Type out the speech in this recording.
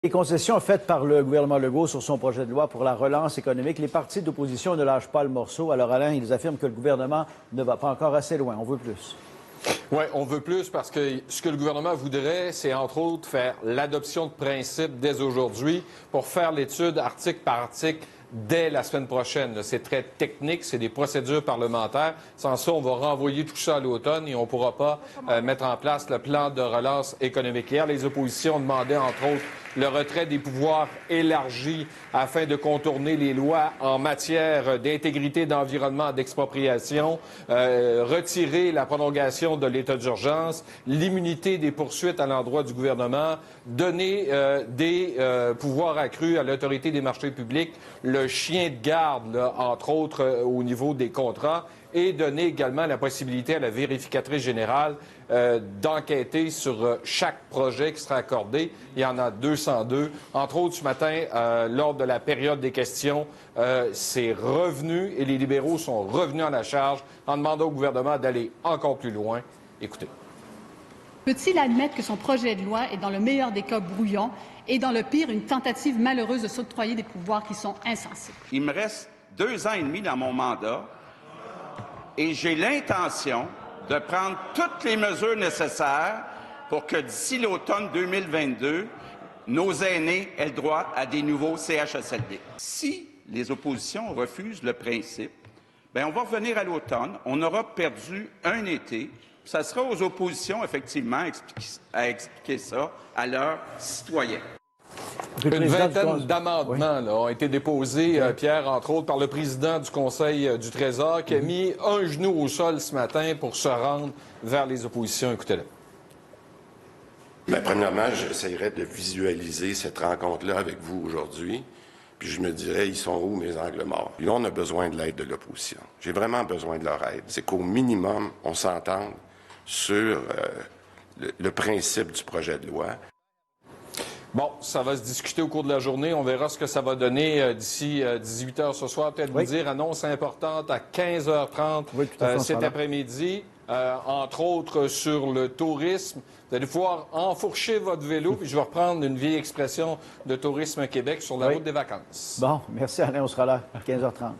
Les concessions faites par le gouvernement Legault sur son projet de loi pour la relance économique, les partis d'opposition ne lâchent pas le morceau. Alors Alain, ils affirment que le gouvernement ne va pas encore assez loin. On veut plus. Oui, on veut plus parce que ce que le gouvernement voudrait, c'est entre autres faire l'adoption de principes dès aujourd'hui pour faire l'étude article par article dès la semaine prochaine. C'est très technique, c'est des procédures parlementaires. Sans ça, on va renvoyer tout ça à l'automne et on ne pourra pas mettre en place le plan de relance économique. Hier, les oppositions demandaient, entre autres, le retrait des pouvoirs élargis afin de contourner les lois en matière d'intégrité, d'environnement, d'expropriation, retirer la prolongation de l'état d'urgence, l'immunité des poursuites à l'endroit du gouvernement, donner des pouvoirs accrus à l'autorité des marchés publics, le chien de garde, là, entre autres, au niveau des contrats, et donner également la possibilité à la vérificatrice générale d'enquêter sur chaque projet qui sera accordé. Il y en a 202. Entre autres, ce matin, lors de la période des questions, c'est revenu et les libéraux sont revenus à la charge en demandant au gouvernement d'aller encore plus loin. Écoutez. Peut-il admettre que son projet de loi est dans le meilleur des cas brouillon et dans le pire une tentative malheureuse de s'octroyer des pouvoirs qui sont insensés? Il me reste 2 ans et demi dans mon mandat et j'ai l'intention de prendre toutes les mesures nécessaires pour que d'ici l'automne 2022, nos aînés aient le droit à des nouveaux CHSLD. Si les oppositions refusent le principe, bien, on va revenir à l'automne, on aura perdu un été. Ça sera aux oppositions, effectivement, à expliquer ça à leurs citoyens. Une vingtaine d'amendements ont été déposés, Pierre, entre autres, par le président du Conseil du Trésor, qui a mis un genou au sol ce matin pour se rendre vers les oppositions. Écoutez-le. Bien, premièrement, j'essaierai de visualiser cette rencontre-là avec vous aujourd'hui. Puis je me dirais, ils sont où mes angles morts? Puis là, on a besoin de l'aide de l'opposition. J'ai vraiment besoin de leur aide. C'est qu'au minimum, on s'entende sur le principe du projet de loi. Bon, ça va se discuter au cours de la journée. On verra ce que ça va donner d'ici 18 h ce soir. Peut-être vous dire, annonce importante à 15 h 30 cet après-midi. Entre autres sur le tourisme. Vous allez pouvoir enfourcher votre vélo, puis je vais reprendre une vieille expression de Tourisme Québec sur la route des vacances. Bon, merci Alain, on sera là à 15 h 30